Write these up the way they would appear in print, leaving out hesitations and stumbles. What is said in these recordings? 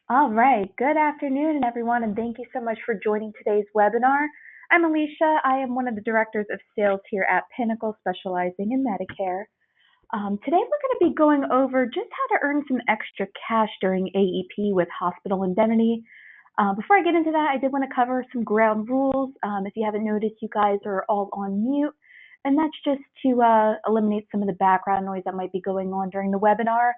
All right. Good afternoon, everyone, and thank you so much for joining today's webinar. I'm Alicia. I am one of the directors of sales here at Pinnacle, specializing in Medicare. Today, we're going to be going over just how to earn some extra cash during AEP with hospital indemnity. Before I get into that, I did want to cover some ground rules. If you haven't noticed, you guys are all on mute, and that's just to eliminate some of the background noise that might be going on during the webinar.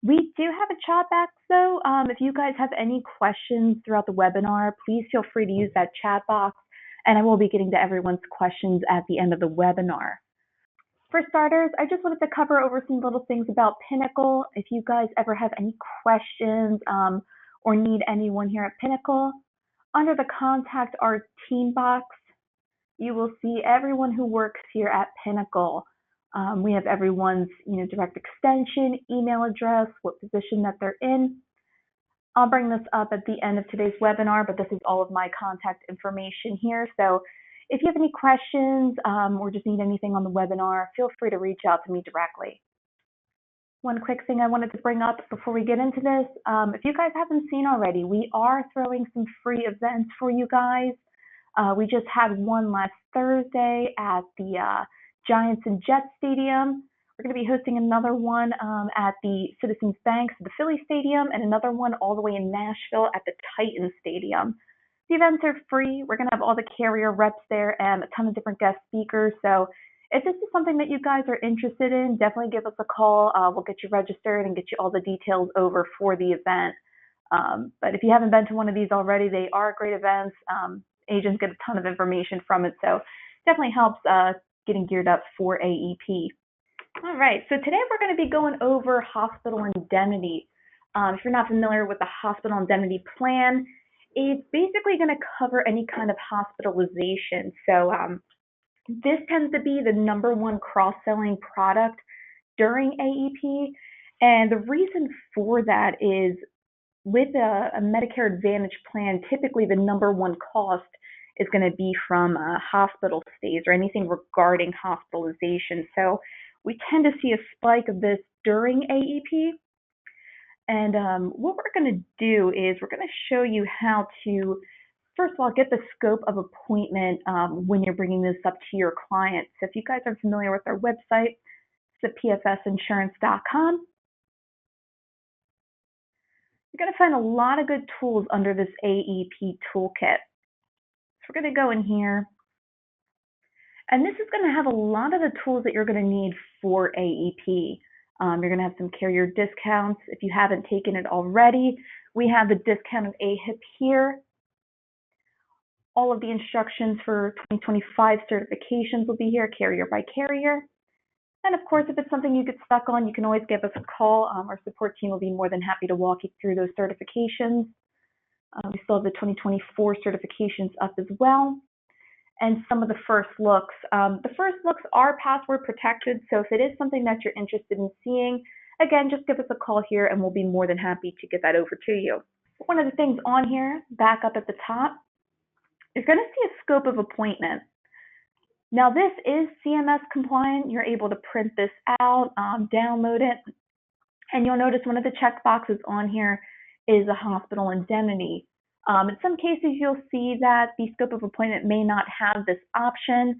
We do have a chat box though. If you guys have any questions throughout the webinar, please feel free to use that chat box, and I will be getting to everyone's questions at the end of the webinar. For starters, I just wanted to cover over some little things about Pinnacle. If you guys ever have any questions or need anyone here at Pinnacle, under the Contact Our Team box, you will see everyone who works here at Pinnacle. We have everyone's direct extension, email address, what position that they're in. I'll bring this up at the end of today's webinar, but this is all of my contact information here. So if you have any questions or just need anything on the webinar, feel free to reach out to me directly. One quick thing I wanted to bring up before we get into this, if you guys haven't seen already, we are throwing some free events for you guys. We just had one last Thursday at the Giants and Jets Stadium. We're going to be hosting another one at the Citizens Bank, the Philly Stadium, and another one all the way in Nashville at the Titans Stadium. The events are free. We're going to have all the carrier reps there and a ton of different guest speakers. So if this is something that you guys are interested in, definitely give us a call. We'll get you registered and get you all the details over for the event. But if you haven't been to one of these already, they are great events. Agents get a ton of information from it, so definitely helps getting geared up for AEP. All right, so today we're going to be going over hospital indemnity. If you're not familiar with the hospital indemnity plan, it's basically going to cover any kind of hospitalization. So this tends to be the number one cross-selling product during AEP, and the reason for that is with a Medicare Advantage plan, typically the number one cost is going to be from hospital stays or anything regarding hospitalization. So we tend to see a spike of this during AEP. And what we're going to do is we're going to show you how to, first of all, get the scope of appointment when you're bringing this up to your client. So if you guys are familiar with our website, it's at pfsinsurance.com. You're going to find a lot of good tools under this AEP toolkit. So we're going to go in here, and this is going to have a lot of the tools that you're going to need for AEP. You're going to have some carrier discounts. If you haven't taken it already, we have the discount of AHIP here. All of the instructions for 2025 certifications will be here, carrier by carrier. And of course, if it's something you get stuck on, you can always give us a call. Our support team will be more than happy to walk you through those certifications. We still have the 2024 certifications up as well. And some of the first looks. The first looks are password protected, so if it is something that you're interested in seeing, again, just give us a call here and we'll be more than happy to get that over to you. One of the things on here, back up at the top, you're going to see a scope of appointment. Now this is CMS compliant. You're able to print this out, download it, and you'll notice one of the check boxes on here is a hospital indemnity. In some cases, you'll see that the scope of appointment may not have this option,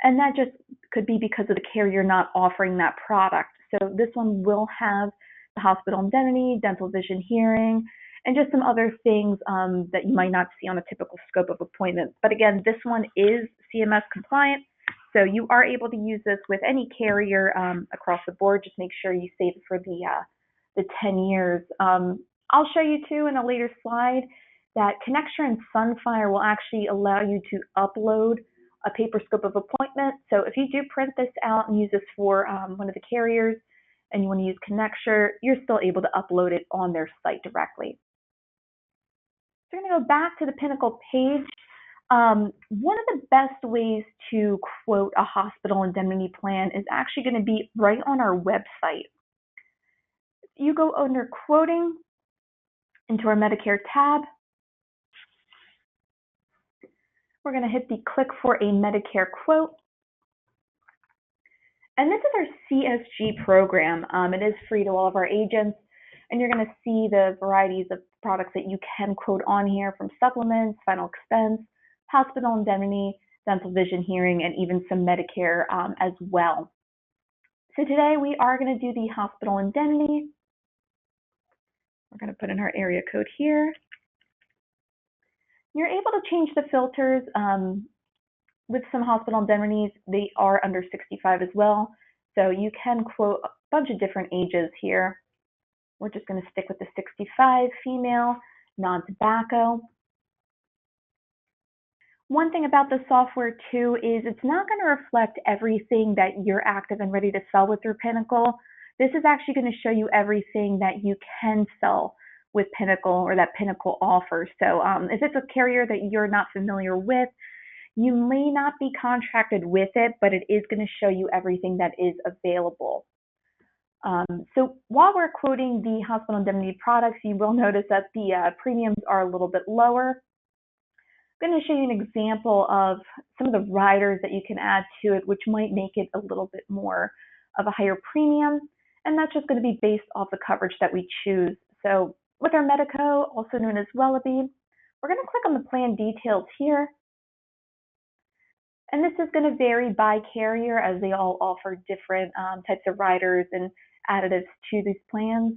and that just could be because of the carrier not offering that product. So this one will have the hospital indemnity, dental, vision, hearing, and just some other things that you might not see on a typical scope of appointment. But again, this one is CMS compliant, so you are able to use this with any carrier across the board. Just make sure you save it for the 10 years. I'll show you too in a later slide that Connecture and Sunfire will actually allow you to upload a paper scope of appointment. So if you do print this out and use this for one of the carriers and you want to use Connecture, you're still able to upload it on their site directly. So we're going to go back to the Pinnacle page. One of the best ways to quote a hospital indemnity plan is actually going to be right on our website. You go under quoting into our Medicare tab. We're going to hit the click for a Medicare quote. And this is our CSG program. It is free to all of our agents. and you're going to see the varieties of products that you can quote on here, from supplements, final expense, hospital indemnity, dental, vision, hearing, and even some Medicare as well. So today we are going to do the hospital indemnity. We're going to put in our area code here. You're able to change the filters with some hospital indemnities. They are under 65 as well, so you can quote a bunch of different ages here. We're just going to stick with the 65, female, non-tobacco. One thing about the software too is it's not going to reflect everything that you're active and ready to sell with your Pinnacle. This is actually going to show you everything that you can sell with Pinnacle, or that Pinnacle offers. So if it's a carrier that you're not familiar with, you may not be contracted with it, but it is going to show you everything that is available. So while we're quoting the hospital indemnity products, you will notice that the premiums are a little bit lower. I'm going to show you an example of some of the riders that you can add to it, which might make it a little bit more of a higher premium, and that's just going to be based off the coverage that we choose. So with our Medico, also known as Wellaby, we're going to click on the plan details here. And this is going to vary by carrier, as they all offer different types of riders and additives to these plans.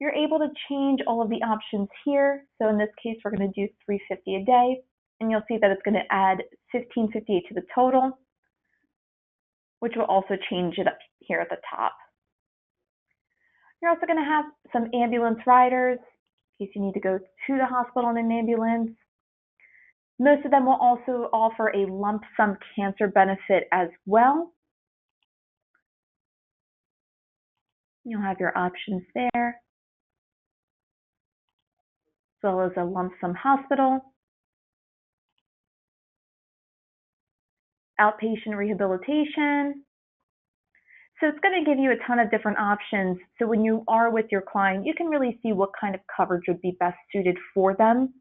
You're able to change all of the options here. So in this case, we're going to do $350 a day, and you'll see that it's going to add $15.58 to the total, which will also change it up here at the top. You're also going to have some ambulance riders in case you need to go to the hospital in an ambulance. Most of them will also offer a lump sum cancer benefit as well. You'll have your options there, as well as a lump sum hospital, outpatient rehabilitation. So it's going to give you a ton of different options. So when you are with your client, you can really see what kind of coverage would be best suited for them.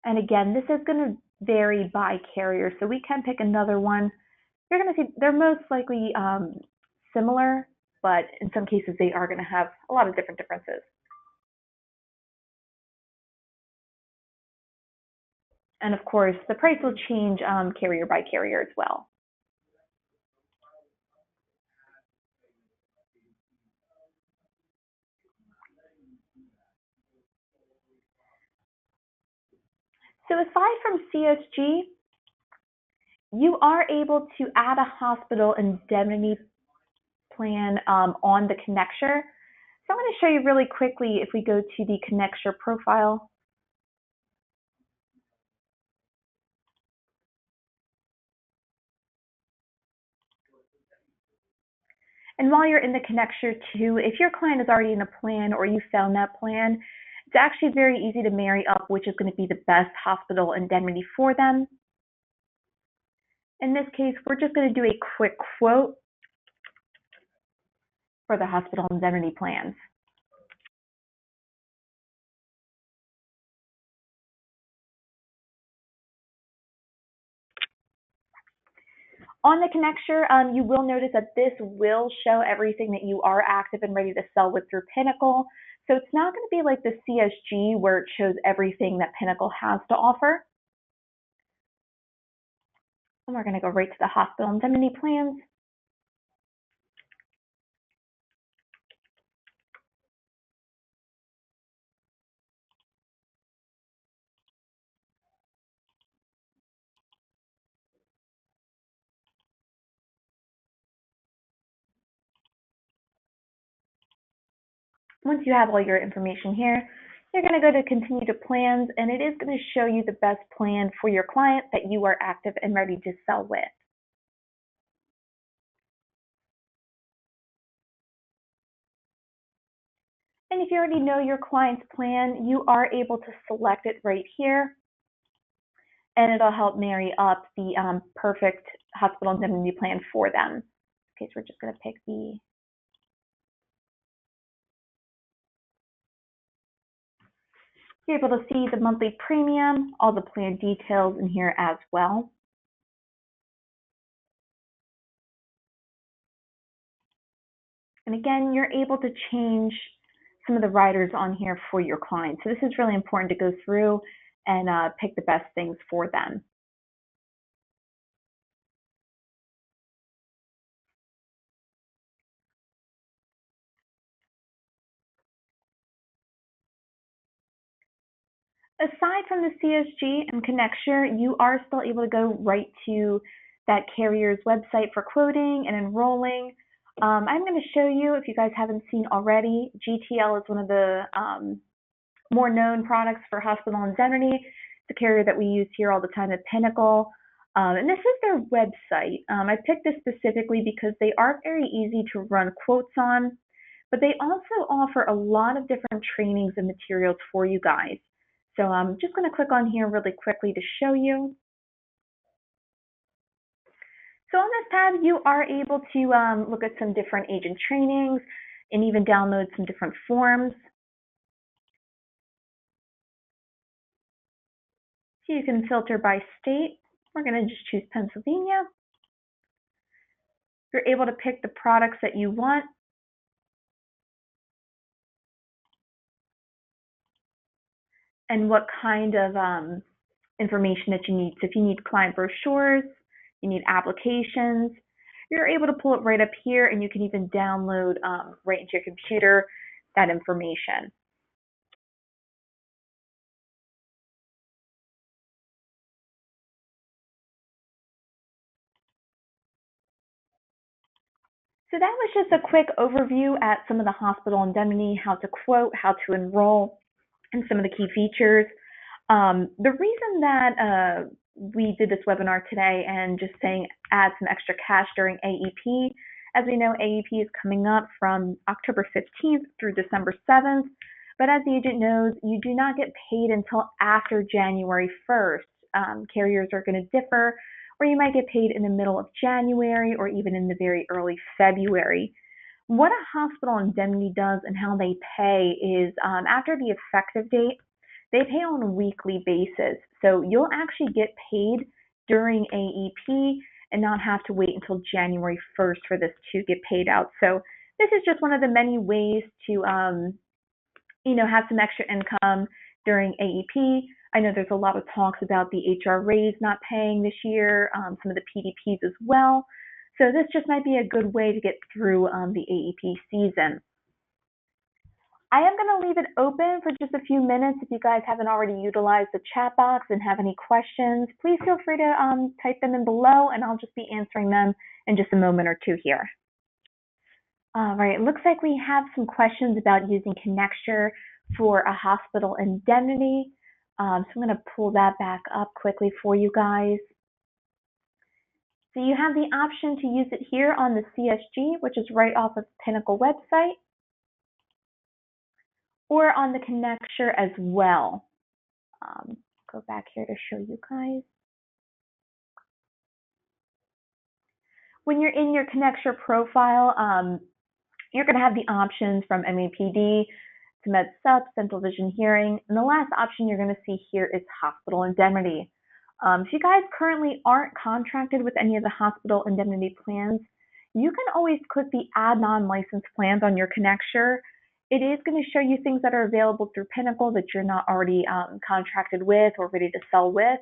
And again, this is going to vary by carrier, so we can pick another one. You're going to see they're most likely similar, but in some cases they are going to have a lot of different differences. And of course, the price will change carrier by carrier as well. So aside from CSG, you are able to add a hospital indemnity plan on the Connecture. So I'm going to show you really quickly if we go to the Connecture profile. And while you're in the Connecture too, if your client is already in a plan or you found that plan, it's actually very easy to marry up which is going to be the best hospital indemnity for them. In this case, we're just going to do a quick quote for the hospital indemnity plans. On the Connecture, you will notice that this will show everything that you are active and ready to sell with your Pinnacle. So it's not going to be like the CSG where it shows everything that Pinnacle has to offer. And we're going to go right to the hospital indemnity plans. Once you have all your information here, you're going to go to continue to plans, and it is going to show you the best plan for your client that you are active and ready to sell with. And if you already know your client's plan, you are able to select it right here, and it'll help marry up the perfect hospital indemnity plan for them. In this case, we're just going to pick the You're able to see the monthly premium, all the plan details in here as well. And again, you're able to change some of the riders on here for your clients. So this is really important to go through and pick the best things for them. Aside from the CSG and Connecture, you are still able to go right to that carrier's website for quoting and enrolling. I'm going to show you, if you guys haven't seen already, GTL is one of the more known products for hospital indemnity. It's a carrier that we use here all the time at Pinnacle. And this is their website. I picked this specifically because they are very easy to run quotes on, but they also offer a lot of different trainings and materials for you guys. So I'm just going to click on here really quickly to show you. So on this tab, you are able to look at some different agent trainings and even download some different forms. So you can filter by state. We're going to just choose Pennsylvania. You're able to pick the products that you want. And what kind of information that you need. So if you need client brochures, you need applications, you're able to pull it right up here, and you can even download right into your computer that information. So that was just a quick overview at some of the hospital indemnity, how to quote, how to enroll, and some of the key features. The reason that we did this webinar today and just saying add some extra cash during AEP, as we know, AEP is coming up from October 15th through December 7th. But as the agent knows, you do not get paid until after January 1st. Carriers are going to differ, or you might get paid in the middle of January or even in the very early February. What a hospital indemnity does and how they pay is after the effective date, they pay on a weekly basis. So you'll actually get paid during AEP and not have to wait until January 1st for this to get paid out. So this is just one of the many ways to, have some extra income during AEP. I know there's a lot of talks about the HRAs not paying this year, some of the PDPs as well. So this just might be a good way to get through the AEP season. I am going to leave it open for just a few minutes. If you guys haven't already utilized the chat box and have any questions, please feel free to type them in below, and I'll just be answering them in just a moment or two here. All right, it looks like we have some questions about using Connecture for a hospital indemnity. So I'm going to pull that back up quickly for you guys. So you have the option to use it here on the CSG, which is right off of the Pinnacle website, or on the Connecture as well. Go back here to show you guys. When you're in your Connecture profile, you're going to have the options from MAPD to Med Sup, Central Vision Hearing, and the last option you're going to see here is Hospital Indemnity. If you guys currently aren't contracted with any of the hospital indemnity plans, you can always click the Add Non-Licensed Plans on your Connecture. It is going to show you things that are available through Pinnacle that you're not already contracted with or ready to sell with.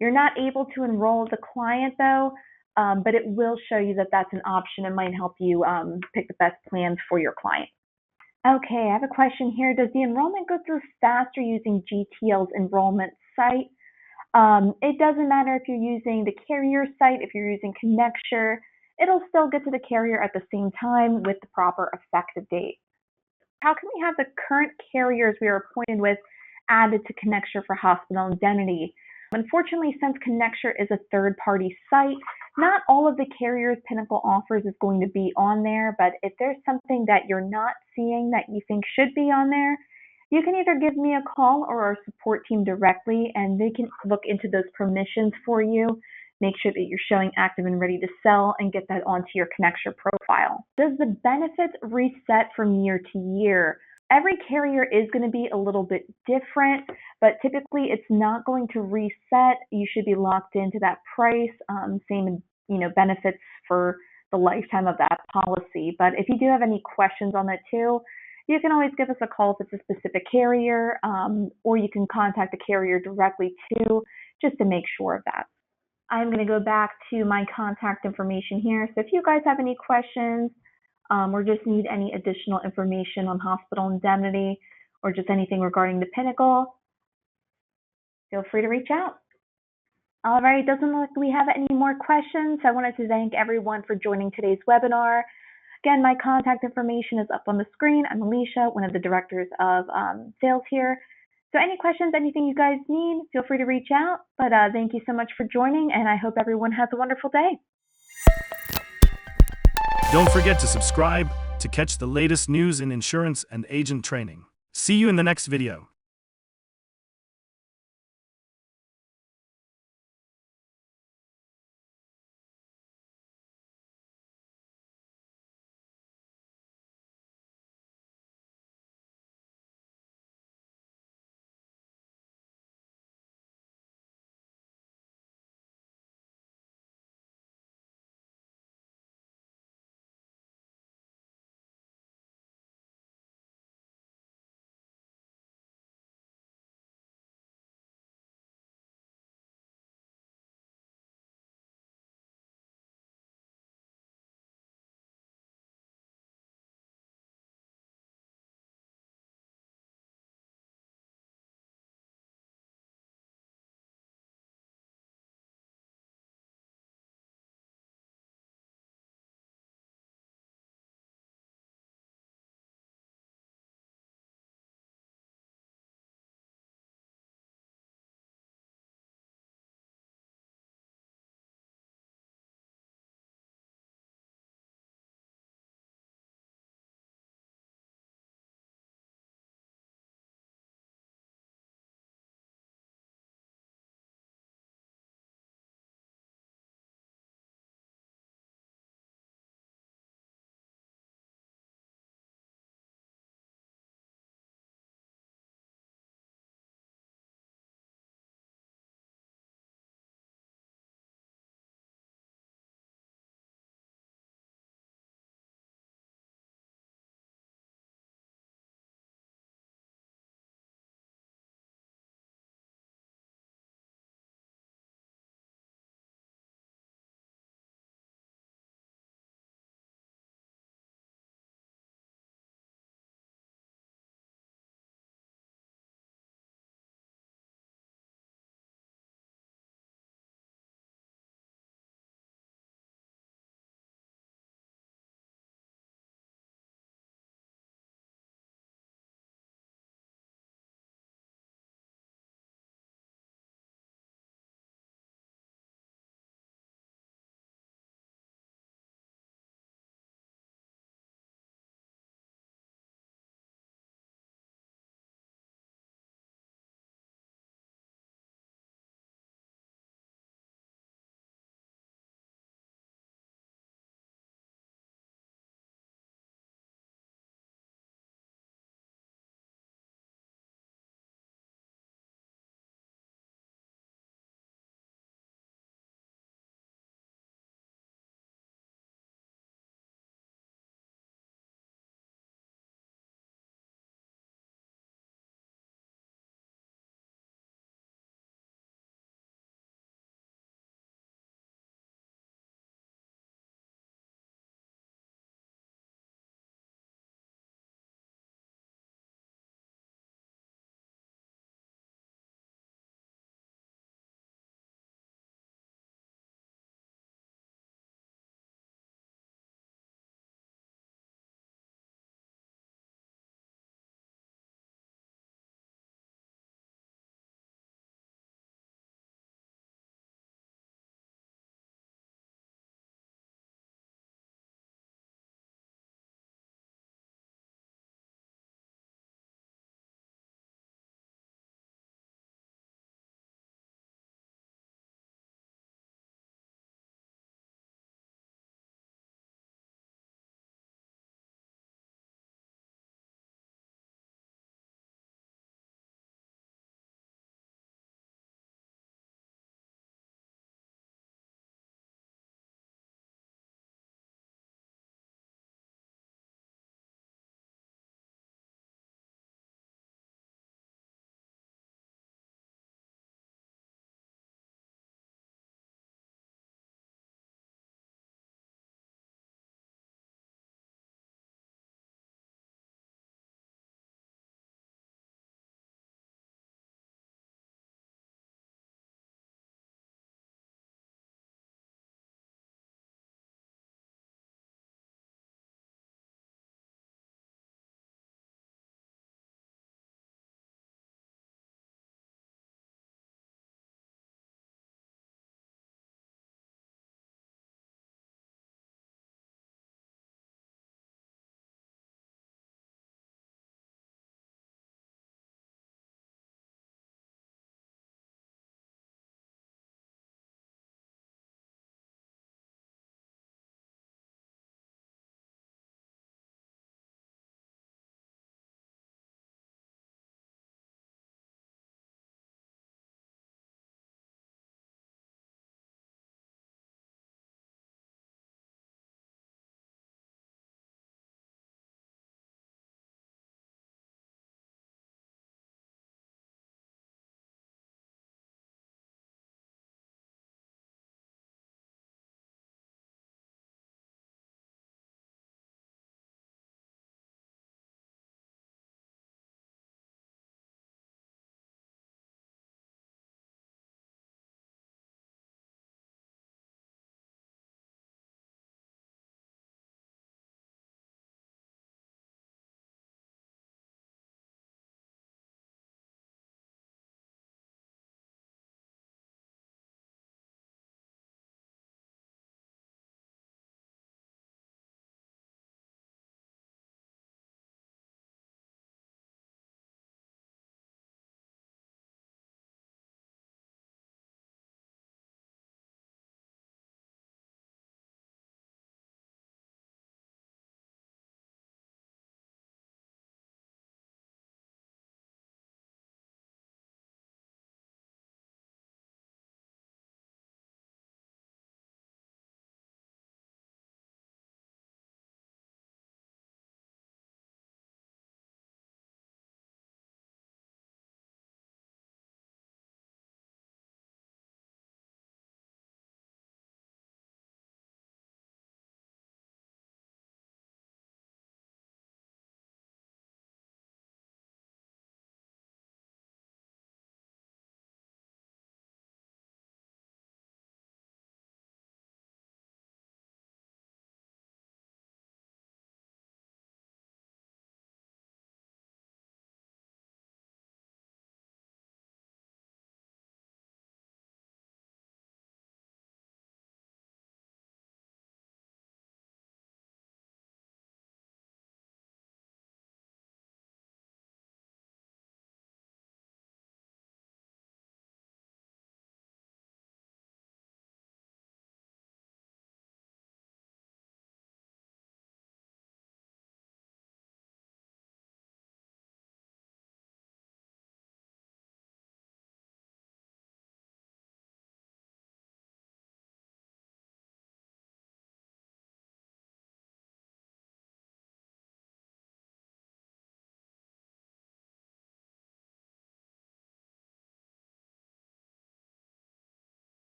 You're not able to enroll as a client though, but it will show you that that's an option and might help you pick the best plans for your client. Okay, I have a question here. Does the enrollment go through faster using GTL's enrollment site? It doesn't matter if you're using the carrier site, if you're using Connecture, it'll still get to the carrier at the same time with the proper effective date. How can we have the current carriers we are appointed with added to Connecture for hospital indemnity? Unfortunately, since Connecture is a third-party site, not all of the carriers Pinnacle offers is going to be on there, but if there's something that you're not seeing that you think should be on there, you can either give me a call or our support team directly, and they can look into those permissions for you, make sure that you're showing active and ready to sell, and get that onto your Connecture profile. Does the benefits reset from year to year? Every carrier is going to be a little bit different, but typically it's not going to reset. You should be locked into that price. Same, benefits for the lifetime of that policy. But if you do have any questions on that too, you can always give us a call if it's a specific carrier, or you can contact the carrier directly too, just to make sure of that. I'm going to go back to my contact information here. So if you guys have any questions, or just need any additional information on hospital indemnity, or just anything regarding the Pinnacle, feel free to reach out. All right, doesn't look like we have any more questions. I wanted to thank everyone for joining today's webinar. Again, my contact information is up on the screen. I'm Alicia, one of the directors of sales here. So any questions, anything you guys need, feel free to reach out. But thank you so much for joining, and I hope everyone has a wonderful day. Don't forget to subscribe to catch the latest news in insurance and agent training. See you in the next video.